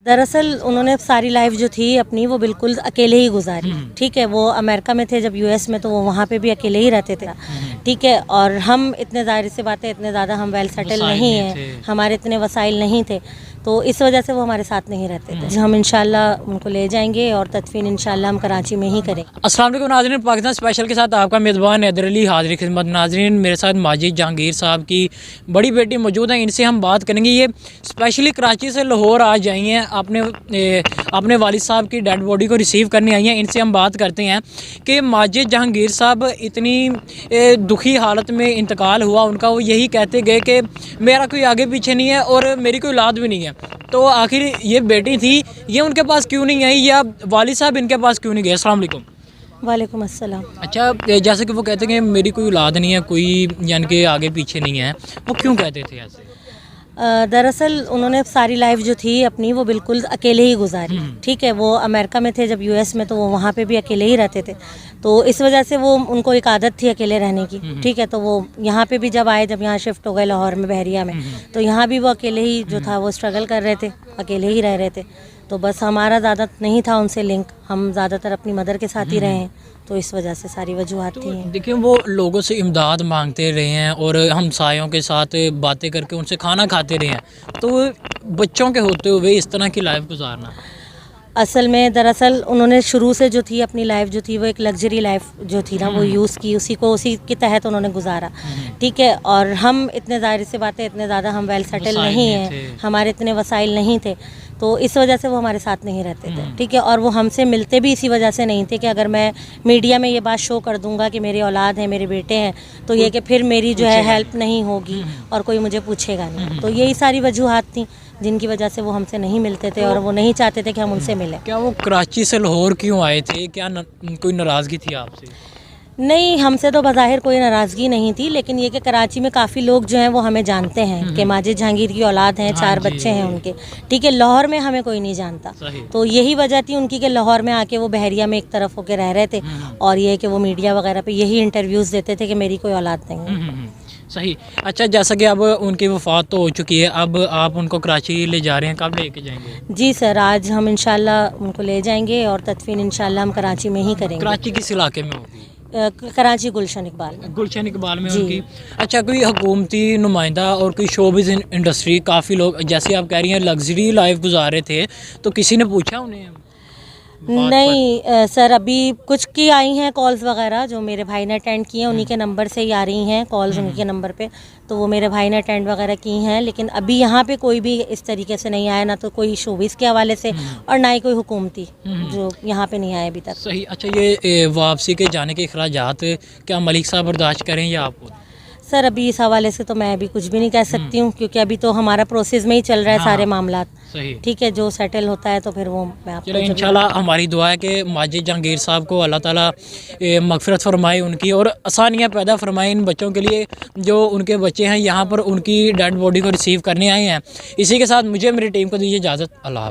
دراصل انہوں نے ساری لائف جو تھی اپنی وہ بالکل اکیلے ہی گزاری. ٹھیک ہے, وہ امریکہ میں تھے جب US میں, تو وہ وہاں پہ بھی اکیلے ہی رہتے تھے. ٹھیک ہے, اور ہم اتنے ظاہر سی بات ہے اتنے زیادہ ہم ویل سیٹل نہیں ہیں, ہمارے اتنے وسائل نہیں تھے, تو اس وجہ سے وہ ہمارے ساتھ نہیں رہتے تھے. ہم انشاءاللہ ان کو لے جائیں گے اور تدفین انشاءاللہ ہم کراچی میں ہی کریں گے. السلام علیکم ناظرین, پاکستان اسپیشل کے ساتھ آپ کا میزبان حیدر علی حاضر خدمت. ناظرین, میرے ساتھ ماجد جہانگیر صاحب کی بڑی بیٹی موجود ہیں, ان سے ہم بات کریں گے. یہ اسپیشلی کراچی سے لاہور آج آئی ہیں, اپنے والد صاحب کی ڈیڈ باڈی کو ریسیو کرنے آئی ہیں. ان سے ہم بات کرتے ہیں کہ ماجد جہانگیر صاحب اتنی دکھی حالت میں انتقال ہوا ان کا, وہ یہی کہتے گئے کہ میرا کوئی آگے پیچھے نہیں ہے اور میری کوئی اولاد بھی نہیں ہے. تو آخر یہ بیٹی تھی, یہ ان کے پاس کیوں نہیں آئی, یا والد صاحب ان کے پاس کیوں نہیں گئے؟ السلام علیکم. وعلیکم السلام. اچھا, جیسے کہ وہ کہتے ہیں کہ میری کوئی اولاد نہیں ہے, کوئی یعنی کہ آگے پیچھے نہیں ہے, وہ کیوں کہتے تھے ایسے؟ دراصل انہوں نے ساری لائف جو تھی اپنی وہ بالکل اکیلے ہی گزاری. ٹھیک ہے, وہ امریکہ میں تھے جب US میں, تو وہ وہاں پہ بھی اکیلے ہی رہتے تھے, تو اس وجہ سے وہ ان کو ایک عادت تھی اکیلے رہنے کی. ٹھیک ہے, تو وہ یہاں پہ بھی جب آئے, جب یہاں شفٹ ہو گئے لاہور میں بحریہ میں, تو یہاں بھی وہ اکیلے ہی جو تھا وہ اسٹرگل کر رہے تھے, اکیلے ہی رہ رہے تھے. تو بس ہمارا زیادہ نہیں تھا ان سے لنک, ہم زیادہ تر اپنی مدر کے ساتھ ہی رہے ہیں, تو اس وجہ سے ساری وجوہات تھیں. دیکھیں, وہ لوگوں سے امداد مانگتے رہے ہیں اور ہمسایوں کے ساتھ باتیں کر کے ان سے کھانا کھاتے رہے ہیں, تو بچوں کے ہوتے ہوئے اس طرح کی لائف گزارنا. اصل میں دراصل انہوں نے شروع سے جو تھی اپنی لائف جو تھی وہ ایک لگژری لائف جو تھی نا وہ یوز کی, اسی کے تحت انہوں نے گزارا. ٹھیک ہے, اور ہم اتنے ظاہر سی بات ہے اتنے زیادہ ہم ویل سیٹل نہیں ہیں, ہمارے اتنے وسائل نہیں تھے, تو اس وجہ سے وہ ہمارے ساتھ نہیں رہتے تھے. ٹھیک ہے, اور وہ ہم سے ملتے بھی اسی وجہ سے نہیں تھے کہ اگر میں میڈیا میں یہ بات شو کر دوں گا کہ میری اولاد ہے, میرے بیٹے ہیں, تو یہ کہ پھر میری جو ہے ہیلپ نہیں ہوگی اور کوئی مجھے پوچھے گا نہیں. تو یہی ساری وجوہات تھیں جن کی وجہ سے وہ ہم سے نہیں ملتے تھے, اور وہ نہیں چاہتے تھے کہ ہم ان سے ملیں. کیا وہ کراچی سے لاہور کیوں آئے تھے؟ کیا کوئی ناراضگی تھی آپ سے؟ نہیں, ہم سے تو بظاہر کوئی ناراضگی نہیں تھی, لیکن یہ کہ کراچی میں کافی لوگ جو ہیں وہ ہمیں جانتے ہیں کہ ماجد جہانگیر کی اولاد ہیں, 4 بچے ہیں ان کے. ٹھیک ہے, لاہور میں ہمیں کوئی نہیں جانتا, تو یہی وجہ تھی ان کی کہ لاہور میں آ کے وہ بحریہ میں ایک طرف ہو کے رہ رہے تھے, اور یہ کہ وہ میڈیا وغیرہ پہ یہی انٹرویوز دیتے تھے کہ میری کوئی اولاد نہیں ہے. صحیح. اچھا, جیسا کہ اب ان کی وفات تو ہو چکی ہے, اب آپ ان کو کراچی لے جا رہے ہیں, کب لے کے جائیں گے؟ جی سر, آج ہم انشاءاللہ ان کو لے جائیں گے اور تدفین انشاءاللہ ہم کراچی میں ہی کریں گے. کراچی کس علاقے میں ہوگی؟ کراچی گلشن اقبال میں. گلشن اقبال میں ان کی. اچھا, کوئی حکومتی نمائندہ اور کوئی شوبز انڈسٹری, کافی لوگ جیسے آپ کہہ رہی ہیں لگژری لائف گزار رہے تھے, تو کسی نے پوچھا انہیں؟ نہیں سر, ابھی کچھ کی آئی ہیں کالز وغیرہ جو میرے بھائی نے اٹینڈ کی ہیں, انہی کے نمبر سے ہی آ رہی ہیں کالز, انہی کے نمبر پہ, تو وہ میرے بھائی نے اٹینڈ وغیرہ کی ہیں. لیکن ابھی یہاں پہ کوئی بھی اس طریقے سے نہیں آیا, نہ تو کوئی شوبز کے حوالے سے اور نہ ہی کوئی حکومتی جو یہاں پہ نہیں آئے ابھی تک. صحیح. اچھا, یہ واپسی کے جانے کے اخراجات کیا ملک صاحب برداشت کریں یا آپ کو؟ سر, ابھی اس حوالے سے تو میں ابھی کچھ بھی نہیں کہہ سکتی ہوں, کیونکہ ابھی تو ہمارا پروسیس میں ہی چل رہا ہے سارے معاملات. ٹھیک ہے, جو سیٹل ہوتا ہے تو پھر وہ میں آپ کو. چلو, انشاءاللہ ہماری دعا ہے کہ ماجد جہانگیر صاحب کو اللہ تعالیٰ مغفرت فرمائے ان کی, اور آسانیاں پیدا فرمائے ان بچوں کے لیے جو ان کے بچے ہیں یہاں پر ان کی ڈیڈ باڈی کو ریسیو کرنے آئے ہیں. اسی کے ساتھ مجھے میری ٹیم کو دیجیے اجازت. اللہ حافظ.